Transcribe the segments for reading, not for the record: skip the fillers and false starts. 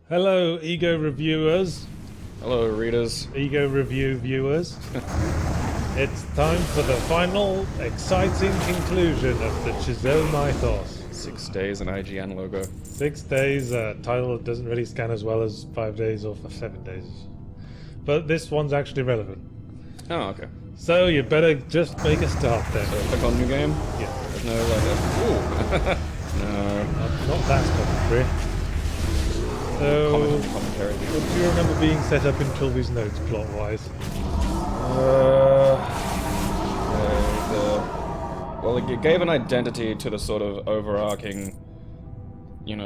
Hello, Ego Reviewers. Hello, readers. Ego Review viewers. It's time for the final, exciting conclusion of the Chasm mythos. 6 days an IGN logo. 6 days, title doesn't really scan as well as 5 days or 7 days. But this one's actually relevant. Oh, okay. So you better just make a start then. So click on new game? Yeah. There's no like ooh. No. Not that commentary. So, Commentary. what do you remember being set up in Trilby's notes, plot-wise? Well, it gave an identity to the sort of overarching,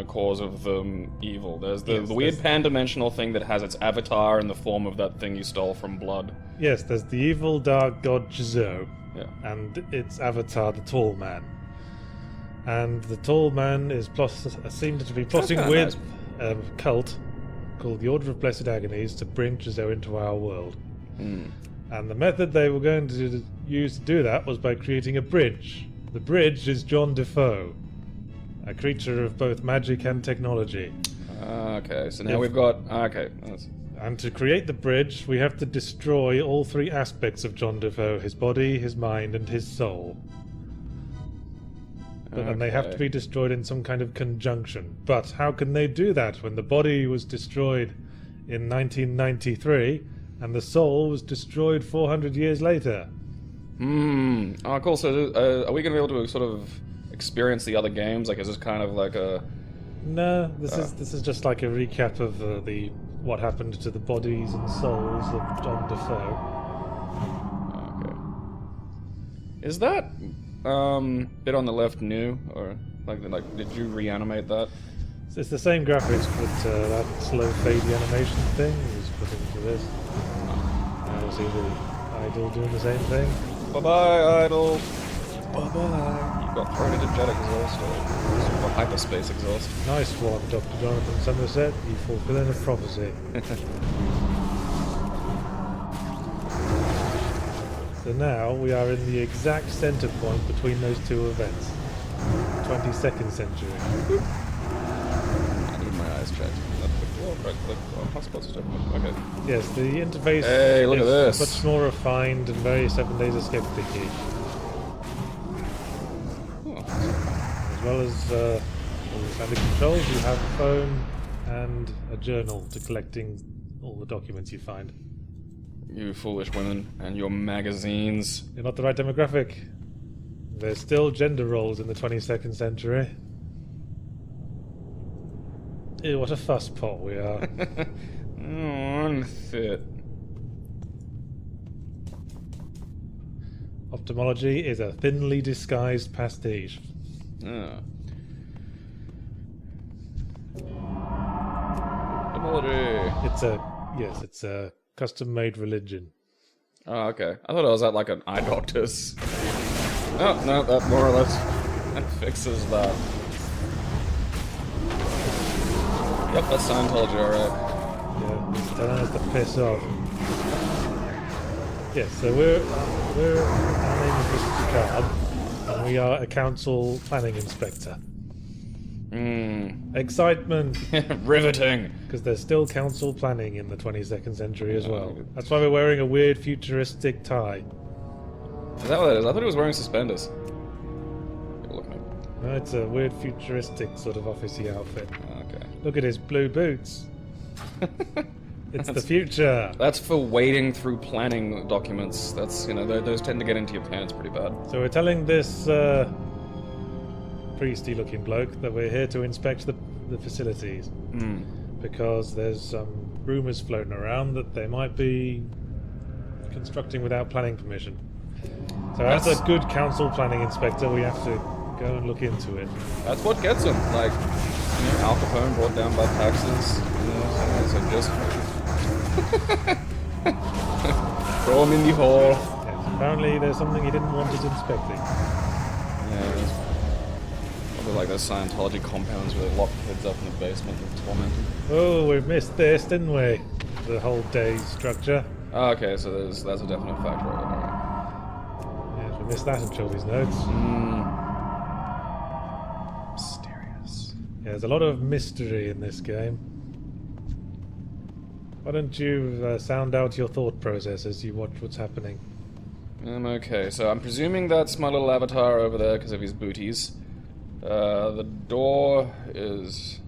cause of the evil. There's the weird pan-dimensional thing that has its avatar in the form of that thing you stole from Blood. Yes, there's the evil dark god Chasm. Yeah. And its avatar, the Tall Man. And the Tall Man is seemed to be plotting with a cult called the Order of Blessed Agonies to bring Chasm into our world. And the method they were going to use to do that was by creating a bridge. The bridge is John Defoe, a creature of both magic and technology. Okay, so now we've got... Okay. And to create the bridge, we have to destroy all three aspects of John Defoe: his body, his mind, and his soul. And they have to be destroyed in some kind of conjunction. But how can they do that when the body was destroyed in 1993 and the soul was destroyed 400 years later? Oh, cool. So are we going to be able to sort of experience the other games? Like, is this kind of like a... No, this is just like a recap of what happened to the bodies and souls of John Defoe. Okay. Is that bit on the left new, or like did you reanimate that? So it's the same graphics, but that slow fade animation thing was put into this. Now we'll see the idol doing the same thing. Bye bye, idol. Bye bye. You got thrown into jet exhaust or hyperspace exhaust. Nice one, Dr. Jonathan Somerset. You fulfilling a prophecy. So now we are in the exact center point between those two events. 22nd century. I need my eyes checked. Right click on hotspots is different. Okay. Yes, the interface Hey, look at is this. much more refined and very 7 Days Escape-icky. As well as all the standard controls, you have a phone and a journal to collecting all the documents you find. You foolish women and your magazines. You're not the right demographic. There's still gender roles in the 22nd century. Ew, what a fusspot we are. Unfit. Ophthalmology is a thinly disguised pastiche. Ophthalmology. It's a custom-made religion. Oh, okay. I thought I was at like an eye doctor's. Oh, no, that more or less fixes that. Yep, that's Scientology, alright. Yeah, it's telling us to piss off. Yes, so our name is Mr. Picard, and we are a council planning inspector. Excitement! Riveting! Because there's still council planning in the 22nd century as well. That's why we're wearing a weird futuristic tie. Is that what it is? I thought he was wearing suspenders. Look at him. No, it's a weird futuristic sort of officey outfit. Okay. Look at his blue boots. It's the future. That's for wading through planning documents. That's, those tend to get into your pants pretty bad. So we're telling this priesty looking bloke that we're here to inspect the facilities. Because there's some rumours floating around that they might be constructing without planning permission. So as a good council planning inspector, we have to go and look into it. That's what gets them. Like, Al Capone brought down by taxes. So just throw him in the hole. Yes, apparently there's something he didn't want us inspecting. Yeah, probably like those Scientology compounds where they lock kids up in the basement and torment them. Oh, we missed this, didn't we? The whole day's structure. Oh, okay, so that's a definite factor of it. Alright. Yes, we missed that in Chilby's notes. Mysterious. Yeah, there's a lot of mystery in this game. Why don't you sound out your thought process as you watch what's happening? Okay, so I'm presuming that's my little avatar over there because of his booties. The door is...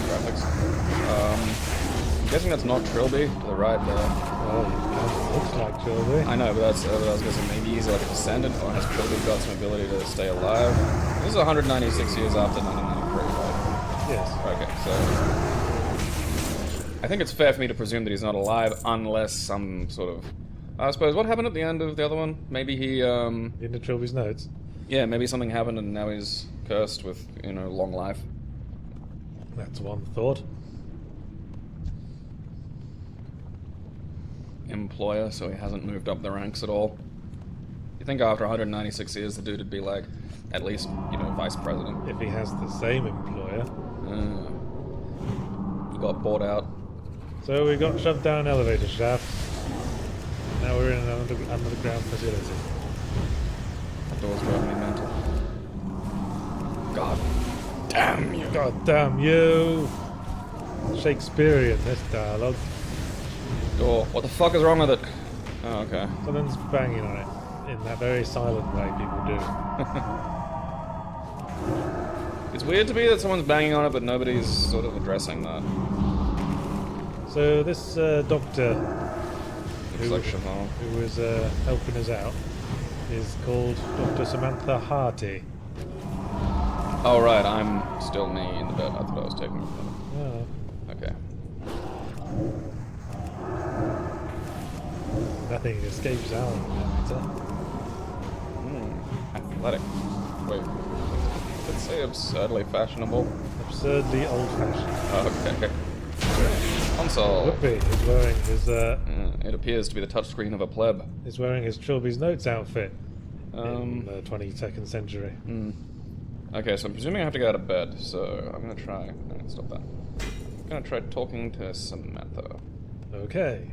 graphics. I'm guessing that's not Trilby, to the right there. Well, it looks like Trilby. I know, but that's what I was guessing. Maybe he's like a descendant, or has Trilby got some ability to stay alive? This is 196 years after 1993, right? Yes. Okay, so... I think it's fair for me to presume that he's not alive, unless some sort of... I suppose, what happened at the end of the other one? Maybe he, Into Trilby's notes? Yeah, maybe something happened and now he's cursed with, you know, long life. That's one thought. Employer, so he hasn't moved up the ranks at all. You think after 196 years the dude would be like, at least, you know, vice president? If he has the same employer. He got bought out. So we got shoved down an elevator shaft. Now we're in an underground facility. That door's driving me mental. God damn you. God damn you! Shakespearean, this dialogue. Door. What the fuck is wrong with it? Oh, okay. Someone's banging on it in that very silent way people do. It's weird to me that someone's banging on it, but nobody's sort of addressing that. So this doctor Looks like Shaman. who was helping us out is called Dr. Samantha Harty. Oh, right, I'm still me in the bed. I thought I was taking it. Oh. Okay. Nothing escapes our meter. Athletic. Wait. Did it say absurdly fashionable? Absurdly old-fashioned. Oh, okay. Console. Would be. He's wearing his It appears to be the touchscreen of a pleb. he's wearing his Trilby's Notes outfit in the 22nd century. Okay, so I'm presuming I have to get out of bed, so I'm gonna try... No, stop that. I'm gonna try talking to Samantha. Okay.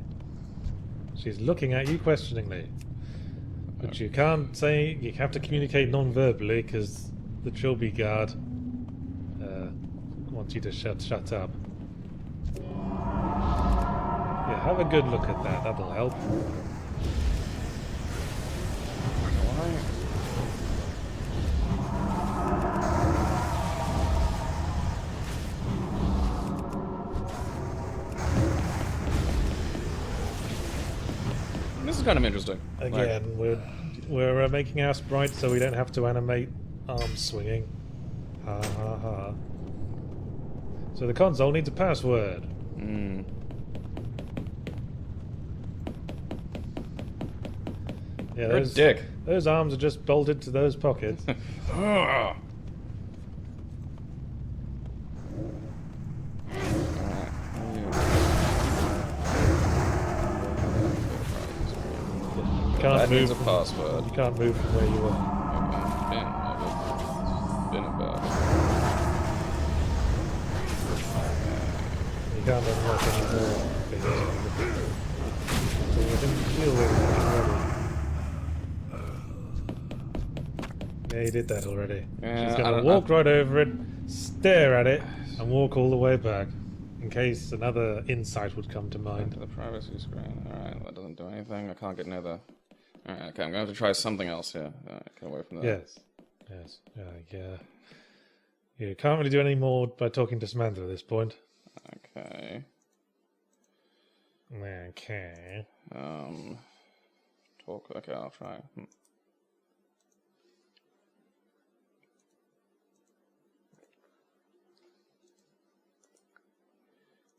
She's looking at you questioningly. But you can't say... You have to communicate non-verbally, because the Trilby guard wants you to shut up. Yeah, have a good look at that. That'll help. This is kind of interesting. Again, we're making our sprites so we don't have to animate arms swinging. Ha ha ha. So the console needs a password. Yeah, You're a dick. Those arms are just bolted to those pockets. That needs a password. You can't move from where you were. Been about. You can't unlock any more things. So we can deal with it already. Yeah, he did that already. Yeah, She's gonna walk right over it, stare at it, and walk all the way back. In case another insight would come to mind. To the privacy screen. Alright, that doesn't do anything. I can't get near the... Alright, okay, I'm gonna have to try something else here. Get away from that. Yes. Yes. Yeah. You can't really do any more by talking to Samantha at this point. Okay. Okay. Talk. Okay, I'll try.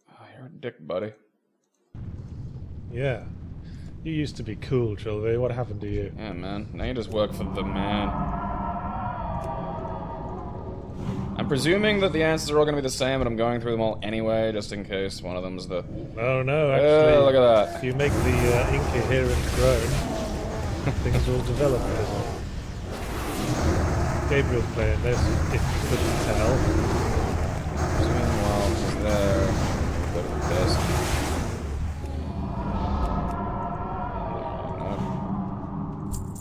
Oh, you're a dick, buddy. Yeah. You used to be cool, Trilby. What happened to you? Yeah, man. Now you just work for the man. I'm presuming that the answers are all going to be the same, but I'm going through them all anyway, just in case one of them's the... Oh, no, actually... Oh, look at that. If you make the incoherent groan, things will develop a little. Gabriel's playing this, if you couldn't tell. Presuming while he's there, go to the desk.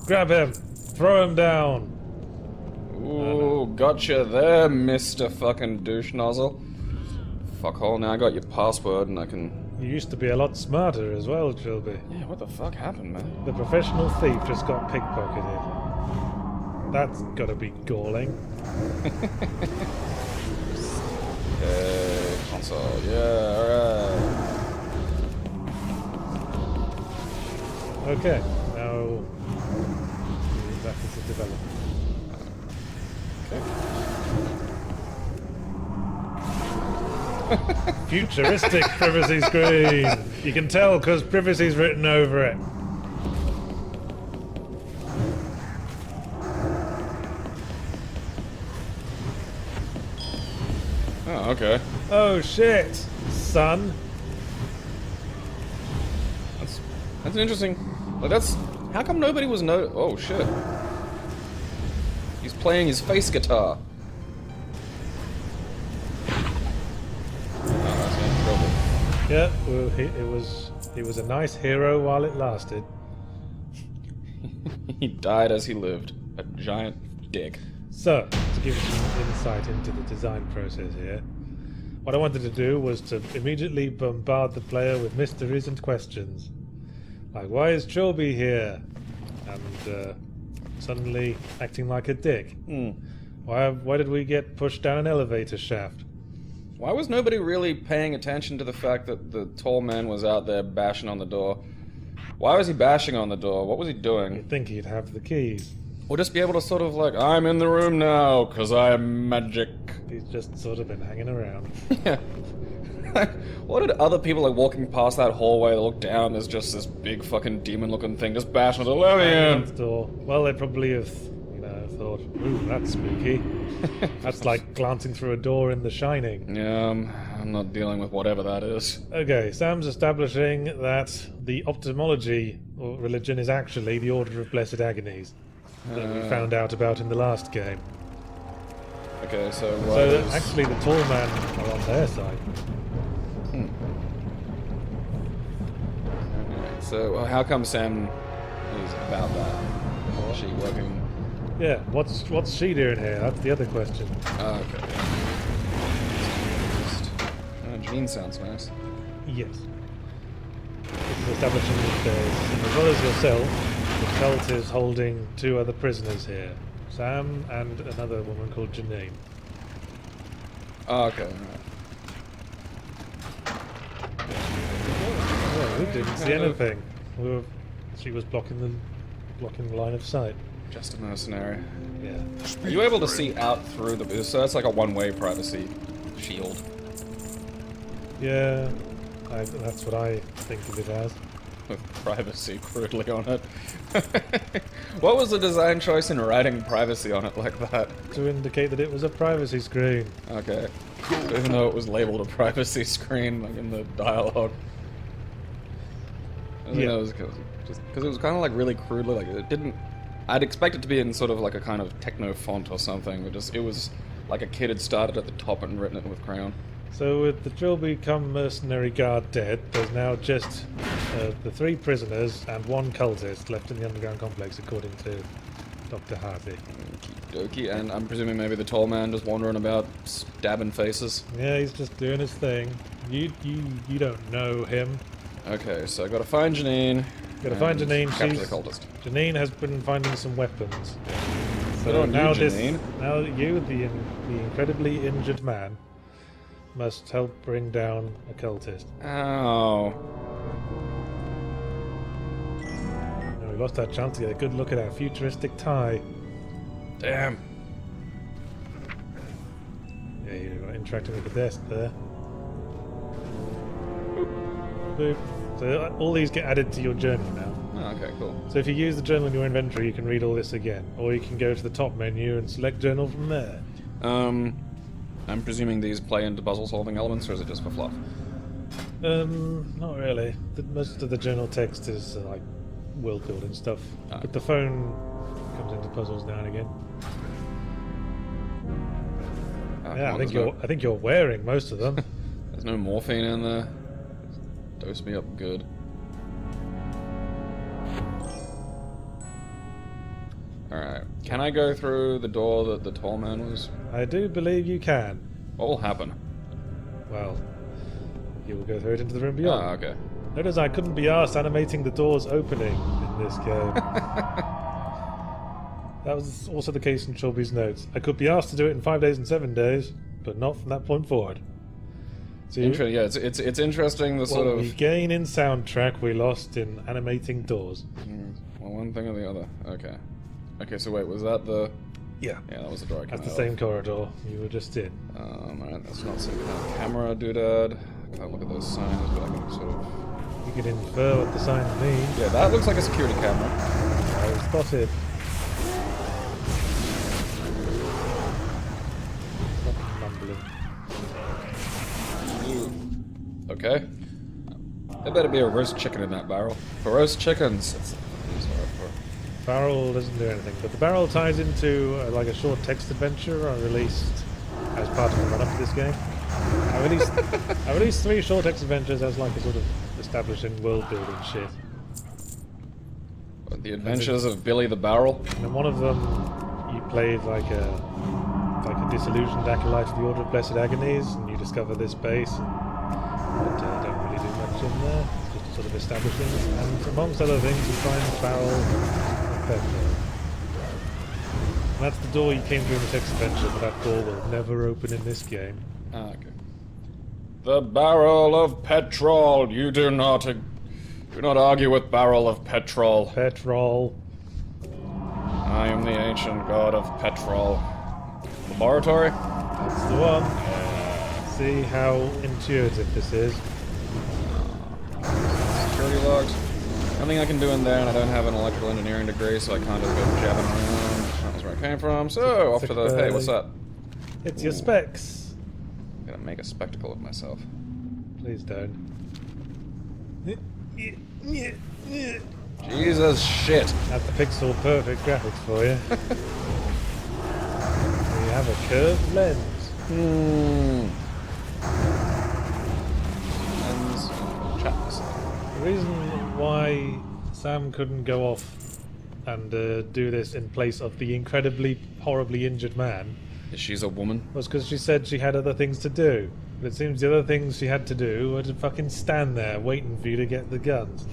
Grab him! Throw him down! Ooh, gotcha there, Mr. fucking douche nozzle. fuckhole. Now I got your password and I can... You used to be a lot smarter as well, Trilby. Yeah, what the fuck happened, man? The professional thief just got pickpocketed. That's gotta be galling. Okay, console. Yeah, alright. Okay, now that is the development. Futuristic privacy screen. You can tell because privacy's written over it. Oh, okay. Oh shit, son. That's interesting. Like that's how come nobody was oh shit. He's playing his face guitar. Yeah, well, he was a nice hero while it lasted. He died as he lived. A giant dick. So, to give you some insight into the design process here, what I wanted to do was to immediately bombard the player with mysteries and questions. Like, why is Trilby here? And suddenly acting like a dick. Why did we get pushed down an elevator shaft? Why was nobody really paying attention to the fact that the tall man was out there bashing on the door? Why was he bashing on the door? What was he doing? You'd think he'd have the keys. Or just be able to sort of like, I'm in the room now, because I'm magic. He's just sort of been hanging around. Yeah. What did other people like walking past that hallway look down? There's just this big fucking demon-looking thing just bashing on the door. Let me in. Door. Well, they probably have, thought, ooh, that's spooky. That's like glancing through a door in The Shining. Yeah, I'm not dealing with whatever that is. Okay, Sam's establishing that the ophthalmology or religion is actually the Order of Blessed Agonies that we found out about in the last game. Okay, so actually the tall man are on their side. So how come Sam is about that? Is she working? Yeah, what's she doing here? That's the other question. Oh, okay. Jean sounds nice. Yes. This is establishing that there's, as well as yourself, the cult is holding two other prisoners here. Sam and another woman called Janine. Oh, okay. Oh, we didn't see anything. She was blocking the line of sight. Just a mercenary. Yeah. Are you able to see out through the... So that's like a one-way privacy shield. Yeah, that's what I think of it as. With privacy crudely on it. What was the design choice in writing privacy on it like that? To indicate that it was a privacy screen. Okay. Even though it was labeled a privacy screen, like in the dialogue. I think that was because it was kind of like really crudely, like it didn't... I'd expect it to be in sort of like a kind of techno font or something, but just it was like a kid had started at the top and written it with crayon. So with the Trilby come mercenary guard dead, there's now just the 3 prisoners and 1 cultist left in the underground complex, according to Dr. Harvey. Okie dokie, and I'm presuming maybe the tall man just wandering about stabbing faces. Yeah, he's just doing his thing. You don't know him. Okay, so I gotta find Janine. Gotta find Janine. Capture the cultist. Janine has been finding some weapons. So now you, the incredibly injured man, must help bring down a cultist. Ow. No, we lost our chance to get a good look at our futuristic tie. Damn. Yeah, you're interacting with the desk there. Boop. So all these get added to your journal now. Oh, okay, cool. So if you use the journal in your inventory, you can read all this again. Or you can go to the top menu and select journal from there. I'm presuming these play into puzzle-solving elements, or is it just for fluff? Not really. Most of the journal text is like world-building stuff. Oh. But the phone comes into puzzles now and again. Yeah, I think you're wearing most of them. There's no morphine in there. Dose me up good. Alright. Can I go through the door that the tall man was? I do believe you can. What will happen? Well, you will go through it into the room beyond. Ah, okay. Notice I couldn't be asked animating the doors opening in this game. That was also the case in Shelby's notes. I could be asked to do it in 5 days and 7 days, but not from that point forward. So Yeah, it's interesting the sort what of... we gain in soundtrack, we lost in animating doors. Well, one thing or the other. Okay. Okay, so wait, was that the... Yeah. Yeah, that was the door I came That's the out same of. corridor you were just in. Alright, that's not some kind of camera doodad. I can't look at those signs, but I can sort of... You can infer what the signs mean. Yeah, that looks like a security camera. I spotted. Stop mumbling. Okay. There better be a roast chicken in that barrel. For roast chickens. That's Barrel doesn't do anything, but the barrel ties into like a short text adventure I released as part of the run-up to this game. I released 3 short text adventures as like a sort of establishing world building shit. The Adventures of Billy the Barrel. And in one of them, you played like a disillusioned acolyte of the Order of Blessed Agonies, and you discover this base. But don't really do much in there. It's just sort of establishing. And amongst other things, you find barrel and petrol. And that's the door you came through in the text adventure, but that door will never open in this game. Ah, okay. The barrel of petrol. You do not argue with barrel of petrol. Petrol. I am the ancient god of petrol. Laboratory? That's the one. See how intuitive this is. Security logs. Nothing I can do in there, and I don't have an electrical engineering degree, so I can't just go jabbing around. That was where I came from. So, off to the... Hey, what's up? It's your specs. I'm gonna make a spectacle of myself. Please don't. Jesus shit. That's the pixel perfect graphics for you. We have a curved lens. Lens. Chaps. The reason why Sam couldn't go off and do this in place of the incredibly, horribly injured man She's a woman. was because she said she had other things to do. But it seems the other things she had to do were to fucking stand there waiting for you to get the guns.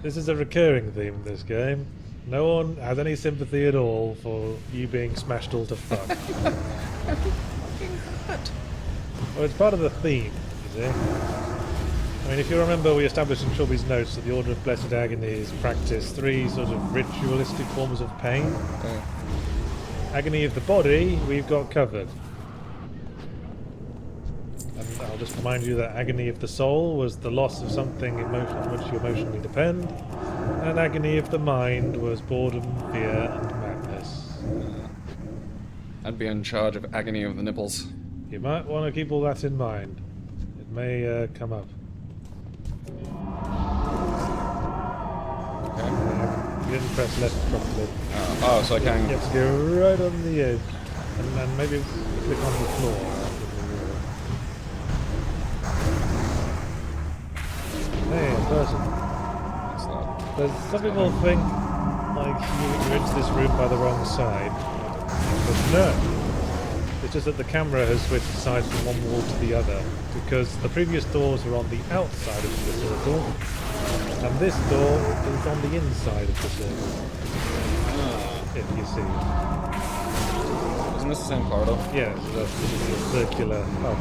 This is a recurring theme in this game. No one has any sympathy at all for you being smashed all to fuck. Well, it's part of the theme, you see. I mean, if you remember, we established in Shelby's notes that the Order of Blessed Agonies practice 3 sort of ritualistic forms of pain. Agony of the body, we've got covered. And I'll just remind you that agony of the soul was the loss of something on which you emotionally depend, and agony of the mind was boredom, fear, and madness. I'd be in charge of agony of the nipples. You might want to keep all that in mind. It may come up. Okay. You didn't press left properly. Oh, so I can... You have to go right on the edge, and then maybe click on the floor. Hey, a person. What's that? But some people think like you're into this room by the wrong side, but no. It's just that the camera has switched sides from one wall to the other, because the previous doors were on the outside of the circle, and this door is on the inside of the circle. If you see. Isn't this the same corridor? Yeah, so that's a circular hub.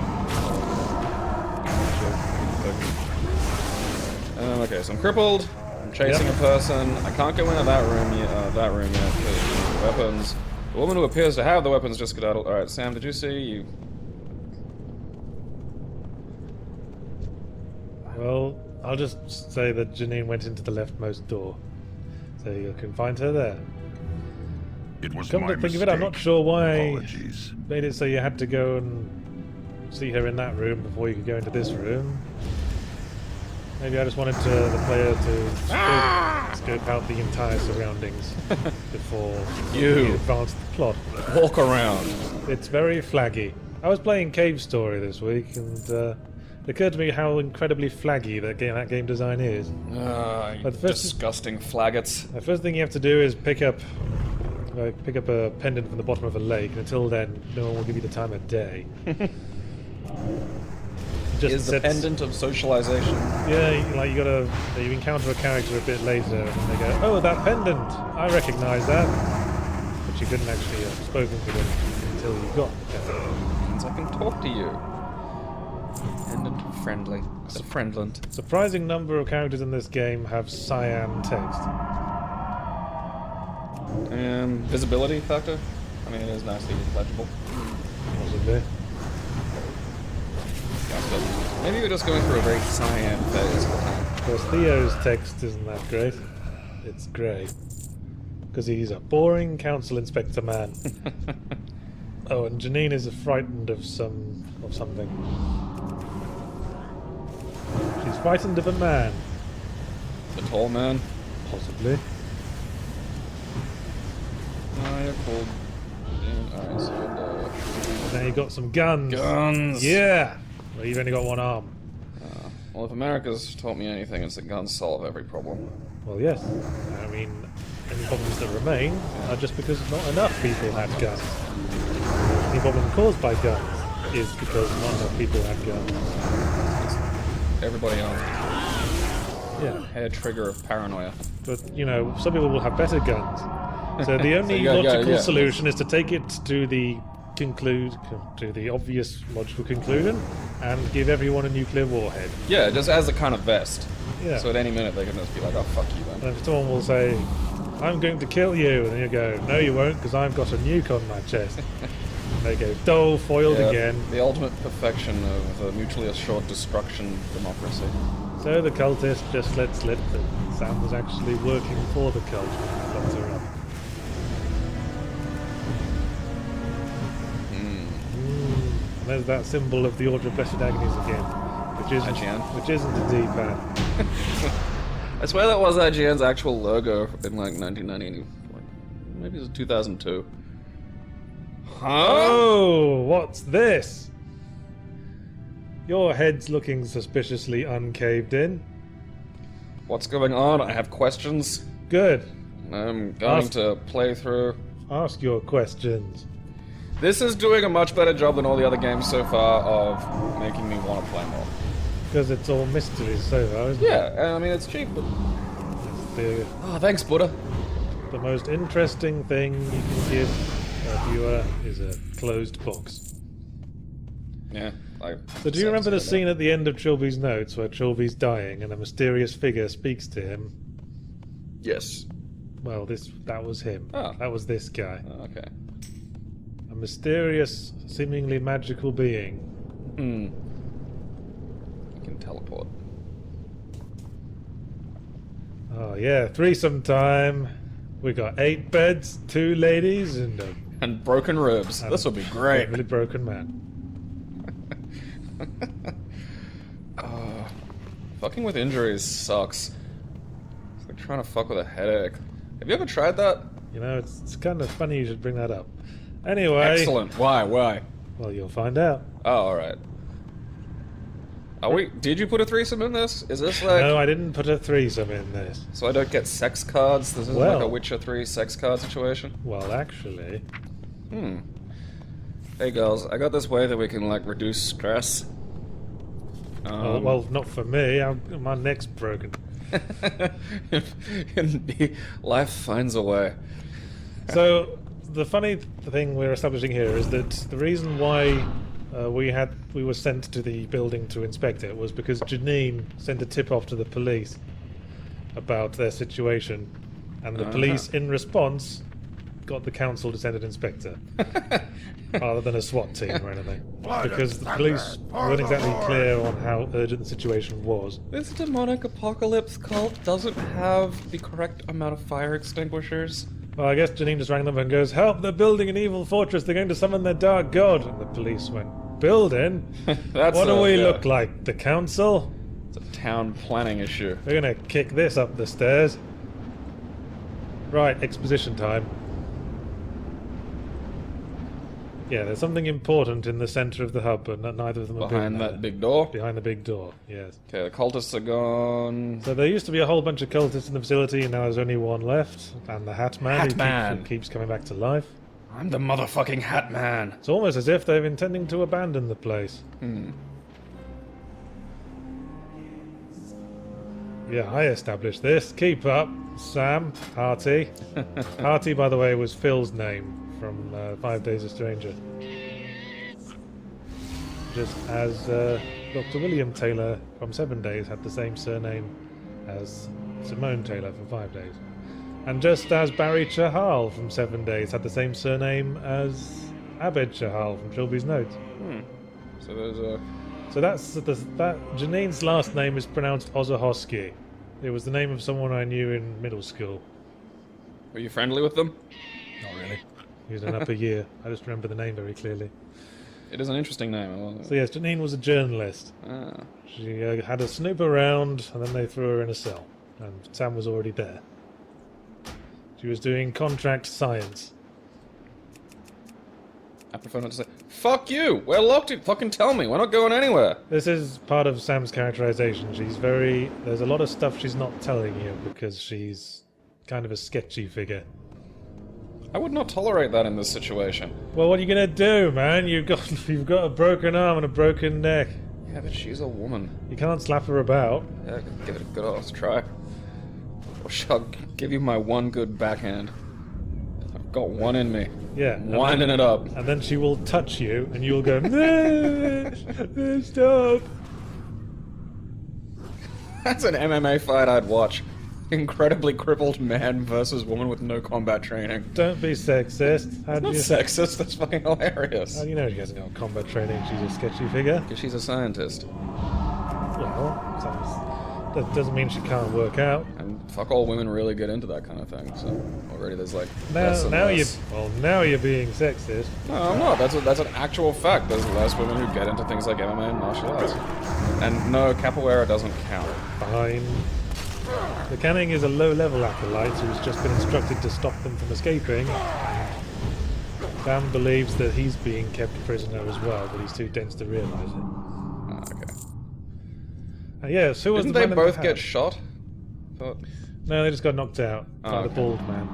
Okay, so I'm crippled. I'm chasing a person. I can't go into that room yet. Because weapons. The woman who appears to have the weapons just skedaddled. Alright, Sam, did you see you? Well, I'll just say that Janine went into the leftmost door, so you can find her there. It was Come my to think mistake. of it, I'm not sure why Apologies. made it so you had to go and see her in that room before you could go into this room. Maybe I just wanted the player to scope out the entire surroundings before we advance the plot. Walk around. It's very flaggy. I was playing Cave Story this week, and it occurred to me how incredibly flaggy that game design is. You But first- disgusting flaggots. The first thing you have to do is pick up Like, pick up a pendant from the bottom of a lake, and until then, no one will give you the time of day. Is the pendant of socialization. Yeah, you encounter a character a bit later, and they go, "Oh, that pendant! I recognise that." But you couldn't actually have spoken to them until you got the pendant. Means I can talk to you. Pendant friendly. It's a friendlant. Surprising number of characters in this game have cyan text. Visibility factor? I mean, it is nicely legible. Possibly. Maybe we're just going through a very cyan phase. Of course, Theo's text isn't that great. It's grey. Because he's a boring council inspector man. Oh, and Janine is frightened of something. She's frightened of a man. The tall man? Possibly. Oh, you're cool. Alright, so Now you got some guns. guns! Yeah! Well, you've only got one arm. Well, if America's taught me anything, it's that guns solve every problem. Well, yes. I mean, any problems that remain are just because not enough people had guns. Any problem caused by guns is because not enough people had guns. Everybody else. Yeah. Hair trigger of paranoia. But, you know, some people will have better guns. So the only logical solution is to take it to the obvious logical conclusion and give everyone a nuclear warhead. Yeah, just as a kind of vest. Yeah. So at any minute they can just be like, oh, fuck you then. And if someone will say, "I'm going to kill you," and then you go, "No, you won't, because I've got a nuke on my chest." And they go, "Dull, foiled again." The ultimate perfection of mutually assured destruction democracy. So the cultist just let slip that Sam was actually working for the cult and locked her up. And there's that symbol of the Order of Blessed Agonies again, which isn't a D-pad. I swear that was IGN's actual logo in like 1990, maybe it was 2002. Huh? Oh, what's this? Your head's looking suspiciously uncaved in. What's going on? I have questions. Good. I'm going to play through. Ask your questions. This is doing a much better job than all the other games so far of making me want to play more. Because it's all mysteries so far, isn't it? Yeah, I mean, it's cheap, but... Oh, thanks, Buddha. The most interesting thing you can give a viewer is a closed box. Yeah, So do you remember the scene at the end of Trilby's notes where Trilby's dying and a mysterious figure speaks to him? Yes. Well, that was him. Oh. That was this guy. Oh, okay. A mysterious, seemingly magical being. You can teleport. Oh yeah, threesome time. We got 8 beds, 2 ladies, and broken ribs. This will be great. Really broken man. Fucking with injuries sucks. It's like trying to fuck with a headache. Have you ever tried that? You know, it's kind of funny you should bring that up. Anyway. Excellent. Why? Well, you'll find out. Oh, alright. Did you put a threesome in this? Is this like... No, I didn't put a threesome in this. So I don't get sex cards? This isn't like a Witcher 3 sex card situation? Well, actually... Hey girls, I got this way that we can, like, reduce stress. Well, not for me. My neck's broken. Life finds a way. So, the funny thing we're establishing here is that the reason why we were sent to the building to inspect it was because Janine sent a tip off to the police about their situation, and the police, in response, got the council to send an inspector rather than a SWAT team or anything, because the police weren't exactly clear on how urgent the situation was. This demonic apocalypse cult doesn't have the correct amount of fire extinguishers. Well, I guess Janine just rang them and goes, "Help, they're building an evil fortress, they're going to summon their dark god." And the police went, "Building? What do we look like, the council?" It's a town planning issue. We're gonna kick this up the stairs. Right, exposition time. Yeah, there's something important in the center of the hub, but neither of them are Behind that big door? Behind the big door, yes. Okay, the cultists are gone. So there used to be a whole bunch of cultists in the facility, and now there's only one left, and the Hat Man, who keeps coming back to life. I'm the motherfucking Hat Man. It's almost as if they're intending to abandon the place. Yeah, I established this. Keep up, Sam. Harty. Harty, by the way, was Phil's name from 5 Days a Stranger. Just as Dr. William Taylor from 7 Days had the same surname as Simone Taylor from 5 Days. And just as Barry Chahal from 7 Days had the same surname as Abed Chahal from Trilby's Notes. So there's a... So that Janine's last name is pronounced Ozahoski. It was the name of someone I knew in middle school. Were you friendly with them? Not really. He was an upper year. I just remember the name very clearly. It is an interesting name. So yes, Janine was a journalist. Ah. She had a snoop around, and then they threw her in a cell. And Sam was already there. She was doing contract science. I prefer not to say, fuck you! We're locked in! Fucking tell me! We're not going anywhere! This is part of Sam's characterization. She's very... There's a lot of stuff she's not telling you because she's kind of a sketchy figure. I would not tolerate that in this situation. Well, what are you gonna do, man? You've got a broken arm and a broken neck. Yeah, but she's a woman. You can't slap her about. Yeah, give it a good old try. Or shall I give you my one good backhand? I've got one in me. Yeah. Winding it up. And then she will touch you, and you'll go, no, stop. That's an MMA fight I'd watch. Incredibly crippled man versus woman with no combat training. Don't be sexist. It's not sexist, that's fucking hilarious. How do you know she hasn't got combat training? She's a sketchy figure. Because she's a scientist. Well, that doesn't mean she can't work out. And fuck all women really get into that kind of thing, so already there's like now you're being sexist. No, I'm not. That's an actual fact. There's less women who get into things like MMA and martial arts. And no, capoeira doesn't count. Fine. The Canning is a low-level acolyte who's just been instructed to stop them from escaping. Sam believes that he's being kept prisoner as well, but he's too dense to realise it. Oh, okay. Yes, who was Didn't the they man both in the get hat? shot? No, they just got knocked out by Oh, the okay. bald man.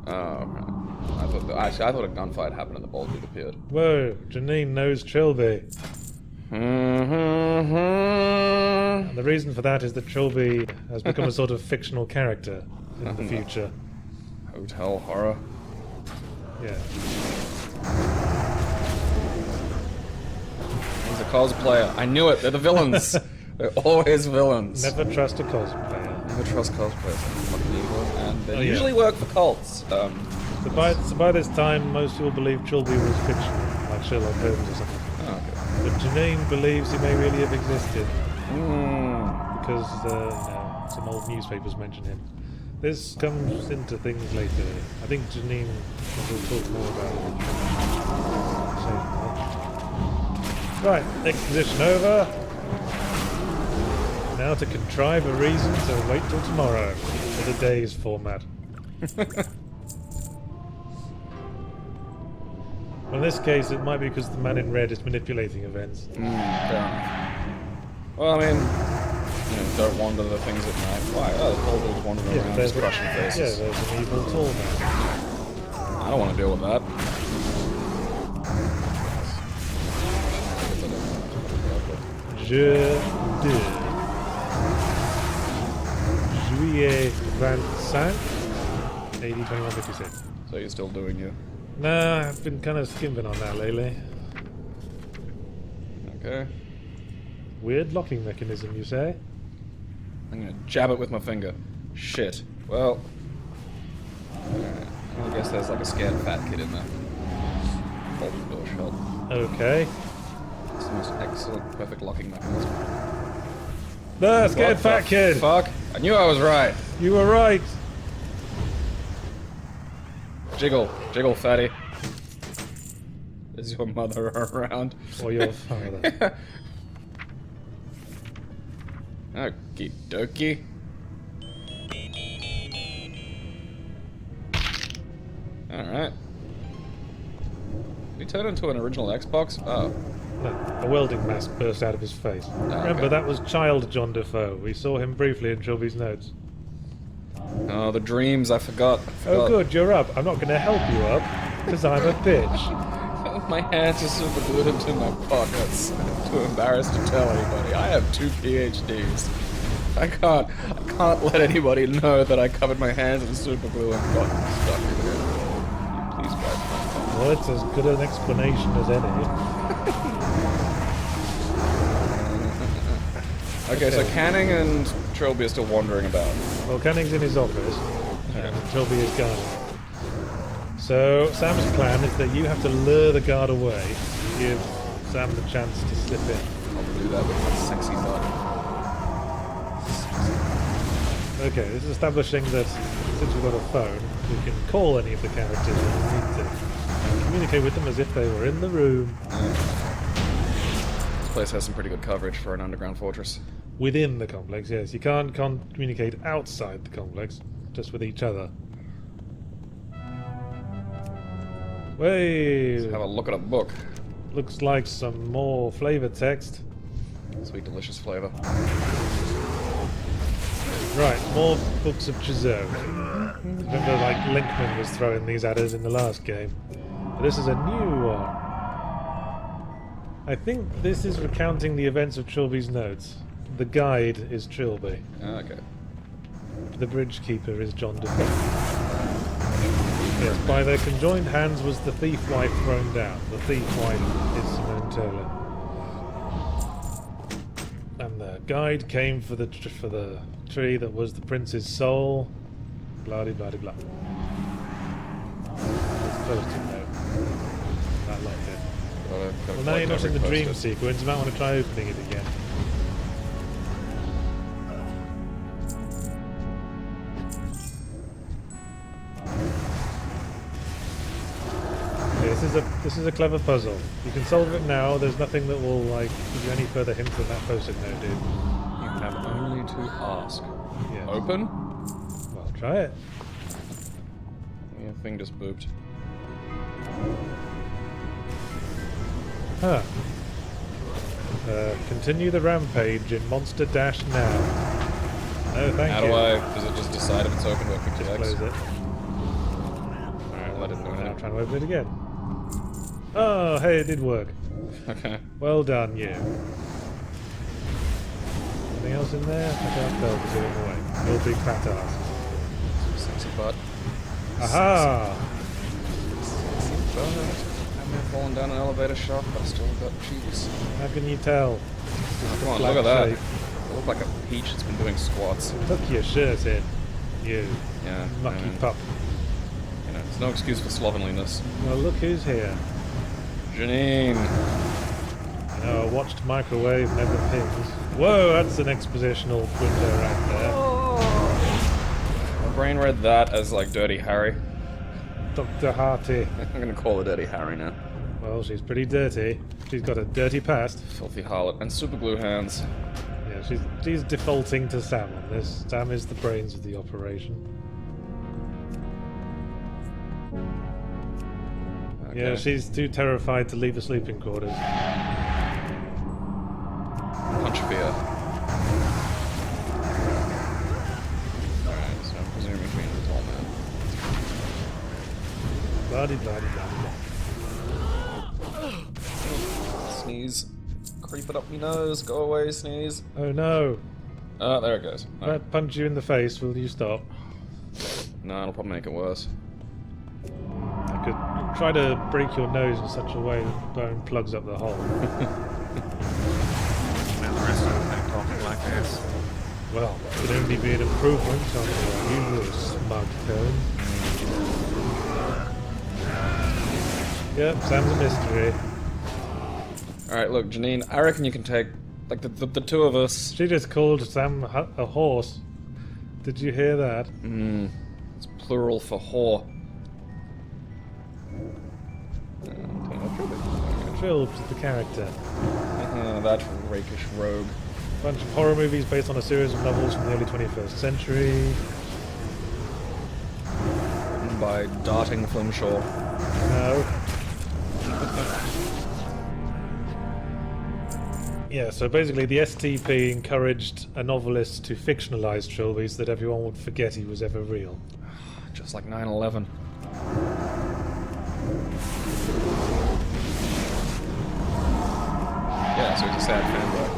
Oh, okay. I thought a gunfight happened and the bald dude appeared. Whoa, Janine knows Trilby. And the reason for that is that Trilby has become a sort of fictional character in the future. Hotel horror. Yeah. He's a cosplayer. I knew it. They're the villains. They're always villains. Never trust a cosplayer. Never trust cosplayers. They're fucking evil, and they Oh, yeah. usually work for cults. So by this time, most people believe Trilby was fictional, like Sherlock Holmes or something. Oh, okay. But Janine believes he may really have existed because some old newspapers mention him. This comes into things later. I think Janine will talk more about it. Right, exposition over. Now to contrive a reason to wait till tomorrow for the day's format. Well, in this case, it might be because the man in red is manipulating events. Fair enough. Well, I mean, don't wander the things at night. Why? Oh, the old dude's wandering around just crushing faces. Yeah, there's an evil tall man. I don't want to deal with that. Je de Juillet 25, 80-21-56. So you're still doing you. Nah, I've been kind of skimping on that lately. Okay. Weird locking mechanism, you say? I'm gonna jab it with my finger. Shit. Well. Alright. I guess there's like a scared fat kid in there. Hold the door shut. Okay. It's the most excellent, perfect locking mechanism. The scared fat kid! Fuck! I knew I was right! You were right! Jiggle. Jiggle, fatty. Is your mother around? Or your father. Okie dokie. Alright. Did he turn into an original Xbox? Oh. No, a welding mask burst out of his face. Remember, okay. that was child John Defoe. We saw him briefly in Trilby's notes. Oh, the dreams, I forgot. Oh good, you're up. I'm not going to help you up, because I'm a bitch. My hands are super glued into my pockets. I'm too embarrassed to tell anybody. I have 2 PhDs. I can't let anybody know that I covered my hands in super glue and got stuck in it. Please wipe my phone. Well, it's as good an explanation as any. Okay, so Canning and Trilby are still wandering about. Well, Canning's in his office, and Trilby is gone. So, Sam's plan is that you have to lure the guard away, give Sam the chance to slip in. I'll do that with my sexy butt. Okay, this is establishing that since we've got a phone, we can call any of the characters when we need to, and communicate with them as if they were in the room. This place has some pretty good coverage for an underground fortress. Within the complex, yes. You can't communicate outside the complex, just with each other. Wait. Let's have a look at a book. Looks like some more flavor text. Sweet, delicious flavor. Right, more books of Chasm. Remember, like, Legman was throwing these at us in the last game. But this is a new one. I think this is recounting the events of Trilby's notes. The guide is Trilby. Okay. The bridge keeper is John Defoe. Yes, by their conjoined hands was the thief wife thrown down. The thief wife is Simone Tolan. And the guide came for the tree that was the prince's soul. Blah blah blah blah. It's Post-it note. That locked it. Well, now you're not in the dream sequence. You might want to try opening it again. This is a clever puzzle. You can solve it now. There's nothing that will like give you any further hint than that post-it note, dude. You have only to ask. Yeah. Open? Well, try it. Your thing just booped. Huh. Continue the rampage in Monster Dash now. No, thank How you. does it just decide if it's open or Just close it. Alright, let it do Now it. trying to open it again. Oh, hey, it did work. Okay. Well done, you. Anything else in there? I can't tell because you're in the way. Your big fat ass. Sexy butt. Aha! Sexy butt. I may have fallen down an elevator shaft, but I still got cheeks. How can you tell? Come on, look at that. I look like a peach that's been doing squats. Tuck your shirt in, you Yeah. mucky pup. You know, there's no excuse for slovenliness. Well, look who's here. Janine. You know, a watched microwave never pings. Whoa, that's an expositional window right there. My brain read that as like Dirty Harry. Dr. Harty. I'm gonna call her Dirty Harry now. Well, she's pretty dirty. She's got a dirty past. Filthy harlot. And super glue hands. Yeah, she's defaulting to Sam on this. Sam is the brains of the operation. Okay. Yeah, she's too terrified to leave the sleeping quarters. Punch fear. Alright, so I'm presuming which means it's all man. Blah-de-blah-de-blah-de-blah. Sneeze. Creep it up me nose. Go away, sneeze. Oh no! Oh, there it goes. If I punch you in the face, will you stop? No, it'll probably make it worse. I could try to break your nose in such a way that the bone plugs up the hole. And the rest of them ain't talking like this. Well, it could only be an improvement on your usual smug tone. Yep, Sam's a mystery. Alright, look, Janine, I reckon you can take, like, the two of us. She just called Sam a horse. Did you hear that? It's plural for whore. Trilled the character. That rakish rogue. Bunch of horror movies based on a series of novels from the early 21st century. Written by Darting Flimshaw. No. Yeah, so basically the STP encouraged a novelist to fictionalize Trilby so that everyone would forget he was ever real. Just like 9/11. Yeah, so he's a sad fanboy.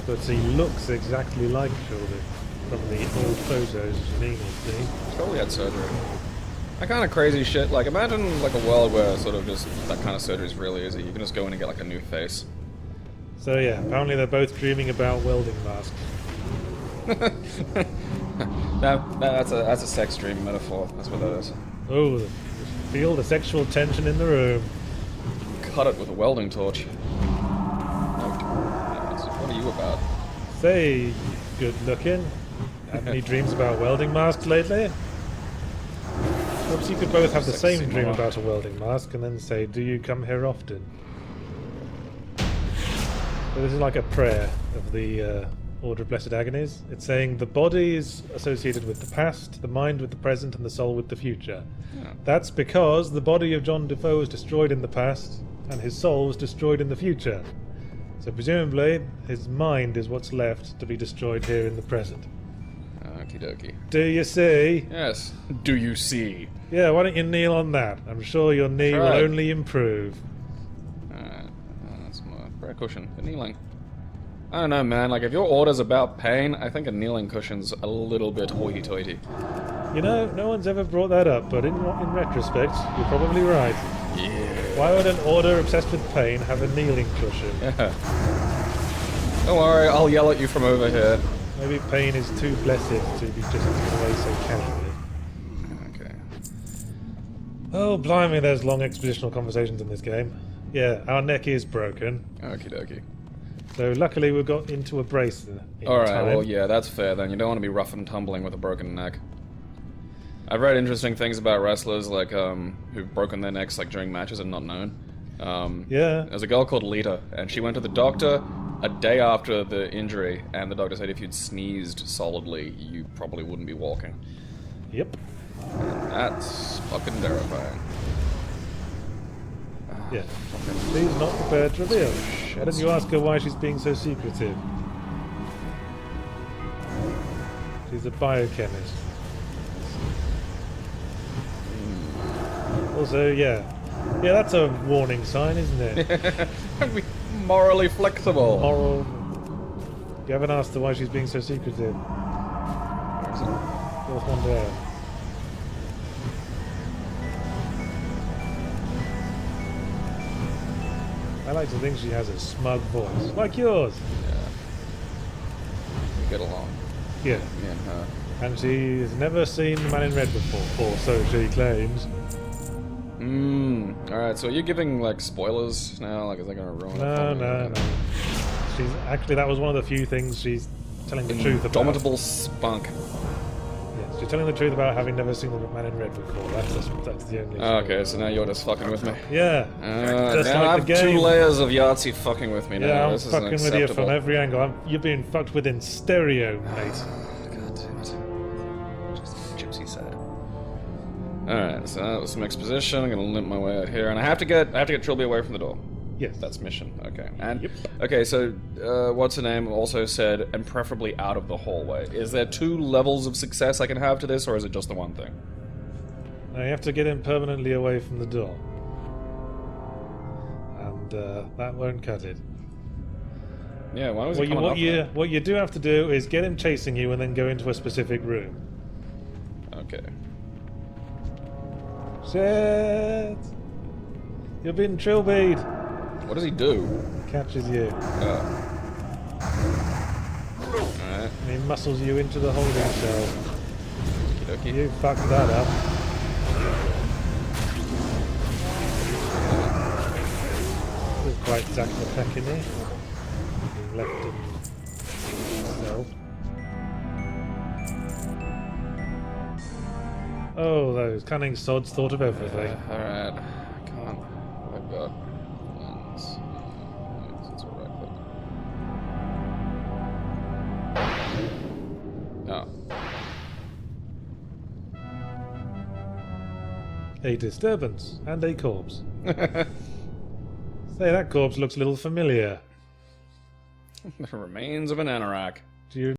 But he looks exactly like Trilby from the old photos Neil has seen. He's probably had surgery. That kind of crazy shit, like imagine like a world where sort of just that kind of surgery is really easy. You can just go in and get like a new face. So yeah, apparently they're both dreaming about welding masks. That's a sex dream metaphor. That's what that is. Oh, feel the sexual tension in the room. Cut it with a welding torch. What are you about? Say, good looking. Had any dreams about welding masks lately? Perhaps you could both have the same dream about a welding mask and then say, do you come here often? So this is like a prayer of the Order of Blessed Agonies. It's saying the body is associated with the past, the mind with the present, and the soul with the future. Yeah. That's because the body of John Defoe was destroyed in the past, and his soul was destroyed in the future. So presumably, his mind is what's left to be destroyed here in the present. Okie dokie. Do you see? Yes. Do you see? Yeah, why don't you kneel on that? I'm sure your knee will only improve. That's my prayer cushion for kneeling. I don't know, man. Like, if your order's about pain, I think a kneeling cushion's a little bit hoity-toity. You know, no one's ever brought that up, but in retrospect, you're probably right. Yeah. Why would an order obsessed with pain have a kneeling cushion? Yeah. Don't worry, I'll yell at you from over here. Maybe pain is too blessed to be just given away so casually. Okay. Oh, blimey, there's long expositional conversations in this game. Yeah, our neck is broken. Okie dokie. So luckily we got into a brace in Alright, time. well, yeah, that's fair then. You don't want to be rough and tumbling with a broken neck. I've read interesting things about wrestlers, like, who've broken their necks, like, during matches and not known. Yeah. There's a girl called Lita, and she went to the doctor a day after the injury, and the doctor said if you'd sneezed solidly, you probably wouldn't be walking. Yep. And that's fucking terrifying. Yeah. She's not prepared to reveal. Why don't you ask her why she's being so secretive? She's a biochemist. Also, yeah. Yeah, that's a warning sign, isn't it? Be morally flexible. Moral. You haven't asked her why she's being so secretive. Fourth one down. I like to think she has a smug voice, like yours. Yeah. We get along. Yeah. Me and her. And she has never seen the Man in Red before, or so she claims. Alright, so are you giving, like, spoilers now? Like, is that gonna ruin it? No. She's actually, that was one of the few things she's telling the truth about. Indomitable spunk. Yes, she's telling the truth about having never seen the Man in Red before. That's the only. Okay, so now you're just fucking with me. Yeah. Just now like I have the game. 2 layers of Yahtzee fucking with me now. Yeah, I'm This fucking isn't with you acceptable. from every angle. You're being fucked with in stereo, mate. God damn it. Just gypsy sad. Alright, so that was some exposition. I'm gonna limp my way out here, and I have to get Trilby away from the door. Yes. That's mission. Okay. And Yep. okay, so what's her name also said, and preferably out of the hallway. Is there 2 levels of success I can have to this, or is it just the one thing? Now you have to get him permanently away from the door. And that won't cut it. Yeah, why was he coming up What you do have to do is get him chasing you and then go into a specific room. Okay. Shit! You've been trilbyed! What does he do? Catches you. Alright. And he muscles you into the holding cell. Okey-dokey. You fucked that up. This is quite Zack McPeckiny. Being left in himself. Oh, those cunning sods thought of everything. Alright. I can't. What have I got? Lens. It's a right click. Oh. A disturbance and a corpse. Say, that corpse looks a little familiar. The remains of an anorak. Do you